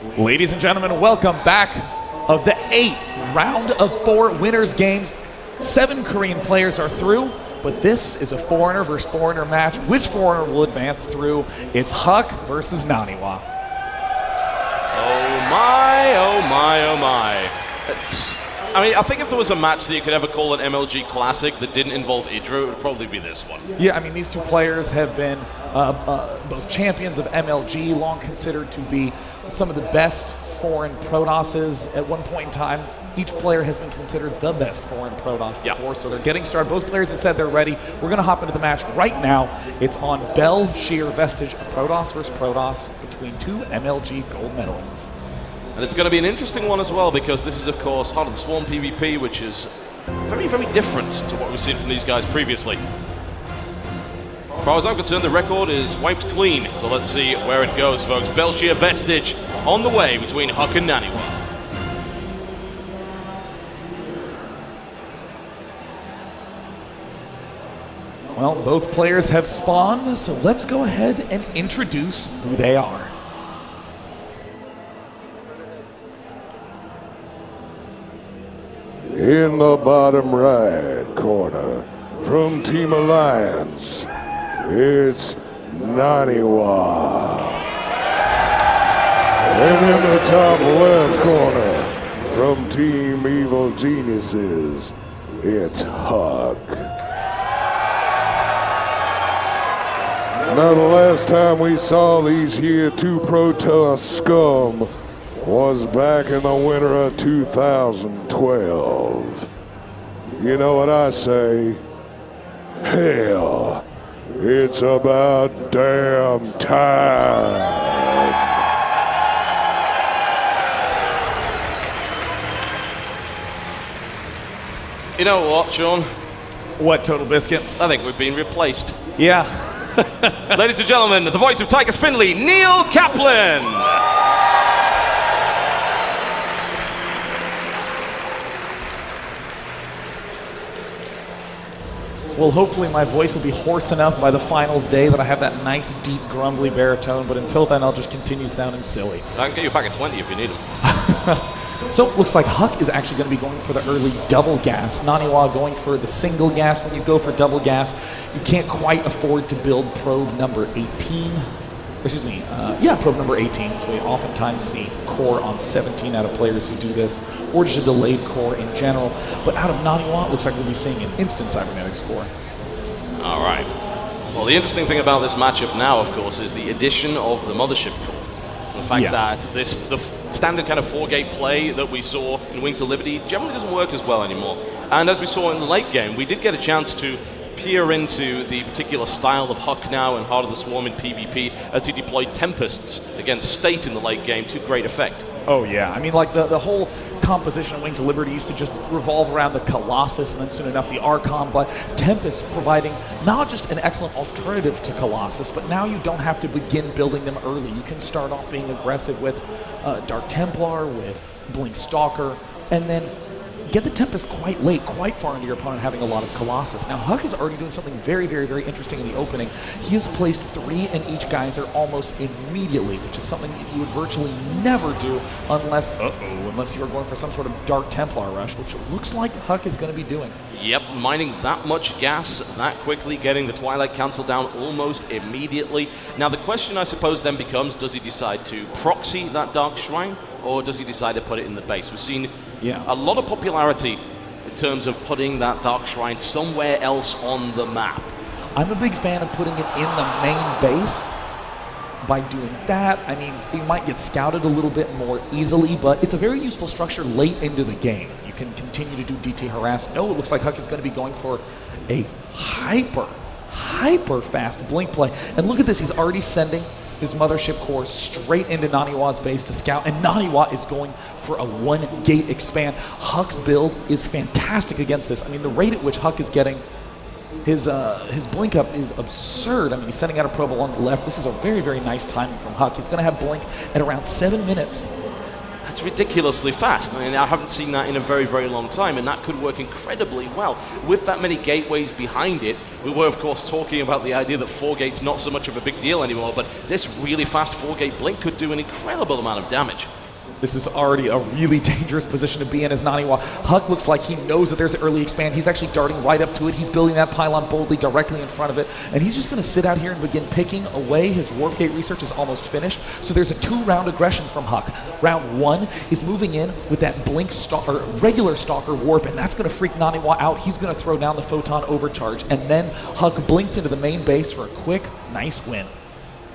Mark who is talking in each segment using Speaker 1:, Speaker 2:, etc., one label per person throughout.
Speaker 1: Ladies and gentlemen, welcome back of the 8 round of 4 winners games. 7 Korean players are through, but this is a foreigner versus foreigner match. Which foreigner will advance through? It's Huk versus Naniwa.
Speaker 2: Oh my, oh my, oh my. I think if there was a match that you could ever call an MLG Classic that didn't involve Idra, it would probably be this one.
Speaker 1: Yeah, I mean, these two players have been both champions of MLG, long considered to be some of the best foreign Protosses at one point in time. Each player has been considered the best foreign Protoss before, so they're getting started. Both players have said they're ready. We're going to hop into the match right now. It's on Bell, Sheer, Vestige, Protoss versus Protoss between 2 MLG gold medalists.
Speaker 2: And it's going to be an interesting one as well, because this is, of course, Heart of the Swarm PvP, which is very, very different to what we've seen from these guys previously. As far as I'm concerned, the record is wiped clean, so let's see where it goes, folks. Belshire Vestige on the way between Huk and Naniwa.
Speaker 1: Well, both players have spawned, so let's go ahead and introduce who they are.
Speaker 3: In the bottom right corner, from Team Alliance, it's Naniwa. And in the top left corner, from Team Evil Geniuses, it's Huk. Now, the last time we saw these here 2 Protoss scum was back in the winter of 2012. You know what I say? Hell, it's about damn time.
Speaker 2: You know what, Sean?
Speaker 1: What, Total Biscuit?
Speaker 2: I think we've been replaced.
Speaker 1: Yeah.
Speaker 2: Ladies and gentlemen, the voice of Tychus Finley, Neil Kaplan!
Speaker 1: Well, hopefully my voice will be hoarse enough by the finals day that I have that nice, deep, grumbly baritone, but until then, I'll just continue sounding silly.
Speaker 2: I can get you back at 20 if you need them.
Speaker 1: So it looks like Huk is actually going to be going for the early double gas. Naniwa going for the single gas. When you go for double gas, you can't quite afford to build probe number 18. Excuse me, probe number 18. So we oftentimes see core on 17 out of players who do this, or just a delayed core in general. But out of Naniwa, it looks like we'll be seeing an instant cybernetics core.
Speaker 2: All right. Well, the interesting thing about this matchup now, of course, is the addition of the Mothership core. The fact that the standard kind of 4-gate play that we saw in Wings of Liberty generally doesn't work as well anymore. And as we saw in the late game, we did get a chance to peer into the particular style of Huk now and Heart of the Swarm in PvP as he deployed Tempests against State in the late game to great effect.
Speaker 1: Oh yeah, I mean, like the whole composition of Wings of Liberty used to just revolve around the Colossus and then soon enough the Archon, but Tempest providing not just an excellent alternative to Colossus, but now you don't have to begin building them early. You can start off being aggressive with Dark Templar, with Blink Stalker, and then get the Tempest quite late, quite far into your opponent having a lot of Colossus. Now, Huk is already doing something very, very, very interesting in the opening. He has placed 3 in each geyser almost immediately, which is something that you would virtually never do unless you are going for some sort of Dark Templar rush, which it looks like Huk is going to be doing.
Speaker 2: Yep, mining that much gas that quickly, getting the Twilight Council down almost immediately. Now, the question, I suppose, then becomes, does he decide to proxy that Dark Shrine, or does he decide to put it in the base? We've seen a lot of popularity in terms of putting that Dark Shrine somewhere else on the map.
Speaker 1: I'm a big fan of putting it in the main base. By doing that, I mean, you might get scouted a little bit more easily, but it's a very useful structure late into the game. You can continue to do DT harass. No, it looks like Huk is going to be going for a hyper fast blink play. And look at this, he's already sending his Mothership core straight into Naniwa's base to scout, and Naniwa is going for a 1-gate expand. Huk's build is fantastic against this. I mean, the rate at which Huk is getting his blink up is absurd. I mean, he's sending out a probe along the left. This is a very, very nice timing from Huk. He's going to have blink at around 7 minutes.
Speaker 2: that's ridiculously fast. I mean, I haven't seen that in a very, very long time, and that could work incredibly well. With that many gateways behind it, we were, of course, talking about the idea that 4 gates not so much of a big deal anymore, but this really fast 4-gate blink could do an incredible amount of damage.
Speaker 1: This is already a really dangerous position to be in as Naniwa. Huk looks like he knows that there's an early expand. He's actually darting right up to it. He's building that pylon boldly directly in front of it. And he's just going to sit out here and begin picking away. His warp gate research is almost finished. So there's a 2-round aggression from Huk. Round 1 is moving in with that blink or regular stalker warp, and that's going to freak Naniwa out. He's going to throw down the photon overcharge. And then Huk blinks into the main base for a quick, nice win.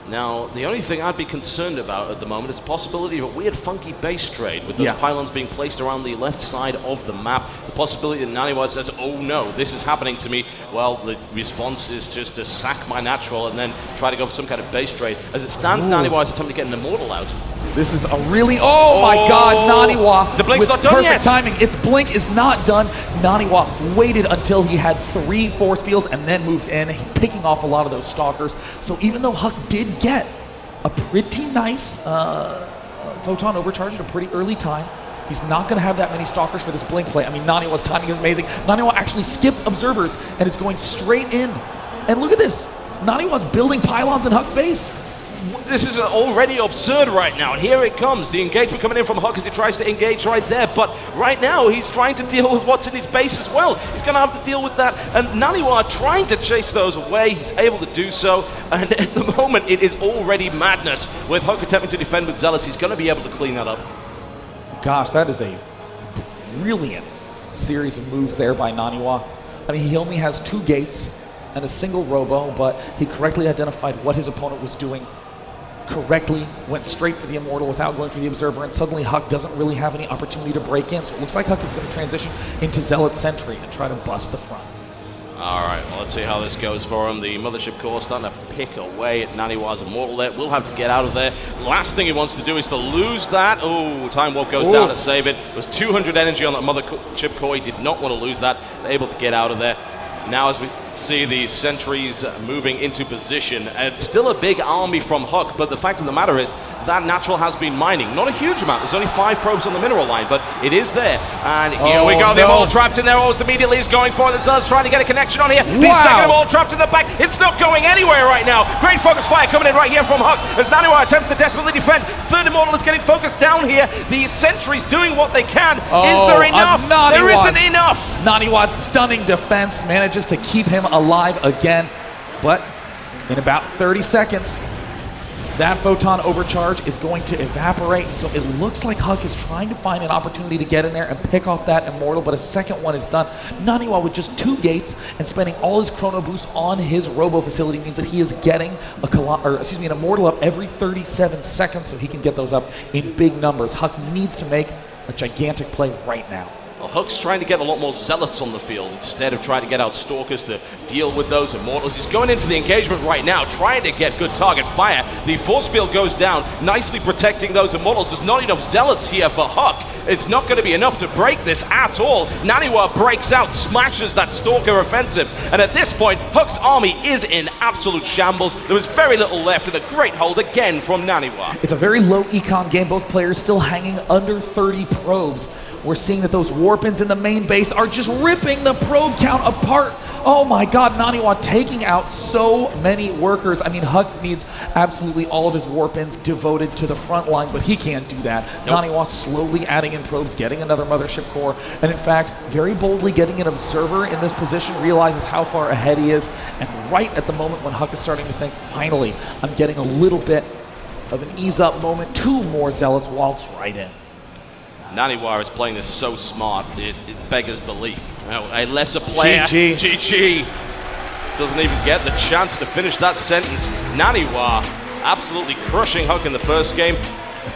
Speaker 2: Now, the only thing I'd be concerned about at the moment is the possibility of a weird funky base trade with those pylons being placed around the left side of the map. The possibility that Naniwa says, oh no, this is happening to me. Well, the response is just to sack my natural and then try to go for some kind of base trade. As it stands, Naniwa is attempting to get an immortal out.
Speaker 1: This is a really, oh my god, Naniwa.
Speaker 2: The blink's not done yet.
Speaker 1: Perfect timing. Its blink is not done. Naniwa waited until he had 3 force fields and then moved in, picking off a lot of those stalkers. So even though Huk did get a pretty nice photon overcharge at a pretty early time, he's not going to have that many stalkers for this blink play. I mean, Naniwa's timing is amazing. Naniwa actually skipped observers and is going straight in. And look at this. Naniwa's building pylons in Huk's base.
Speaker 2: This is already absurd right now, and here it comes. The engagement coming in from Huk as he tries to engage right there, but right now he's trying to deal with what's in his base as well. He's going to have to deal with that, and Naniwa trying to chase those away. He's able to do so, and at the moment it is already madness. With Huk attempting to defend with Zealots, he's going to be able to clean that up.
Speaker 1: Gosh, that is a brilliant series of moves there by Naniwa. I mean, he only has 2 gates and a single robo, but he correctly identified what his opponent was doing. Correctly went straight for the immortal without going for the observer, and suddenly Huk doesn't really have any opportunity to break in. So it looks like Huk is going to transition into Zealot Sentry and try to bust the front.
Speaker 2: All right, well, let's see how this goes for him. The Mothership Core starting to pick away at Naniwa's immortal there. We'll have to get out of there. Last thing he wants to do is to lose that. Oh, Time Warp goes down to save it. It was 200 energy on that Mothership Core. He did not want to lose that. They're able to get out of there. Now as we see the sentries moving into position, and still a big army from Huk, but the fact of the matter is that natural has been mining. Not a huge amount, there's only 5 probes on the mineral line, but it is there. And here we go, the immortal trapped in there, almost immediately is going for it. The Zealot's trying to get a connection on here. The second immortal trapped in the back, it's not going anywhere right now. Great focus fire coming in right here from Huk, as Naniwa attempts to desperately defend. Third immortal is getting focused down here. The sentries doing what they can. Is there enough? There isn't enough.
Speaker 1: Naniwa's stunning defense manages to keep him alive again, but in about 30 seconds, that photon overcharge is going to evaporate. So it looks like Huk is trying to find an opportunity to get in there and pick off that immortal, but a second one is done. Naniwa with just 2 gates and spending all his chrono boosts on his robo facility means that he is getting an immortal up every 37 seconds, so he can get those up in big numbers. Huk needs to make a gigantic play right now.
Speaker 2: Well, Huk's trying to get a lot more Zealots on the field instead of trying to get out Stalkers to deal with those Immortals. He's going in for the engagement right now, trying to get good target fire. The force field goes down, nicely protecting those Immortals. There's not enough Zealots here for Huk. It's not going to be enough to break this at all. Naniwa breaks out, smashes that Stalker offensive, and at this point, Huk's army is in absolute shambles. There was very little left, and a great hold again from Naniwa.
Speaker 1: It's a very low econ game, both players still hanging under 30 probes. We're seeing that those warpins in the main base are just ripping the probe count apart. Oh my god, Naniwa taking out so many workers. I mean, Huk needs absolutely all of his warpins devoted to the front line, but he can't do that. Naniwa slowly adding in probes, getting another Mothership Core, and in fact, very boldly getting an observer in this position, realizes how far ahead he is, and right at the moment when Huk is starting to think, finally, I'm getting a little bit of an ease-up moment, 2 more Zealots waltz right in.
Speaker 2: Naniwa is playing this so smart, it beggars belief. A lesser player, GG, doesn't even get the chance to finish that sentence. Naniwa absolutely crushing Huk in the first game.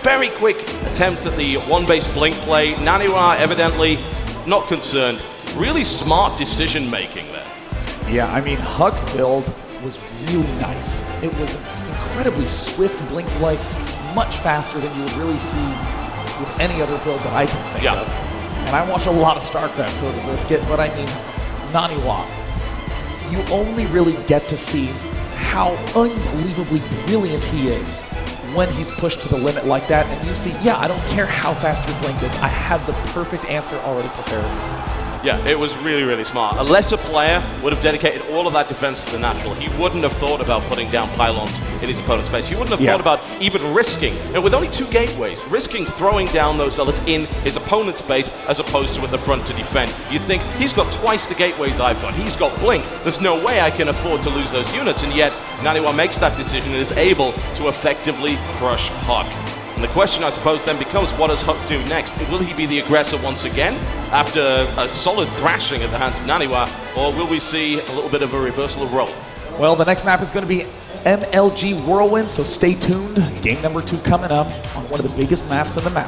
Speaker 2: Very quick attempt at the one-base blink play. Naniwa evidently not concerned. Really smart decision making there.
Speaker 1: Yeah, I mean, Huk's build was really nice. It was incredibly swift blink play, much faster than you would really see with any other build that I can think of. And I watch a lot of StarCraft Total Biscuit, but I mean, Naniwa, you only really get to see how unbelievably brilliant he is when he's pushed to the limit like that, and you see, yeah, I don't care how fast your blink is, I have the perfect answer already prepared.
Speaker 2: Yeah, it was really, really smart. A lesser player would have dedicated all of that defense to the natural. He wouldn't have thought about putting down pylons in his opponent's base. He wouldn't have thought about even risking, with only 2 gateways, risking throwing down those zealots in his opponent's base as opposed to at the front to defend. You'd think, he's got twice the gateways I've got. He's got blink. There's no way I can afford to lose those units. And yet, Naniwa makes that decision and is able to effectively crush Huk. And the question, I suppose, then becomes, what does Huk do next? Will he be the aggressor once again after a solid thrashing at the hands of Naniwa, or will we see a little bit of a reversal of role?
Speaker 1: Well, the next map is going to be MLG Whirlwind, so stay tuned. Game number 2 coming up on one of the biggest maps on the map.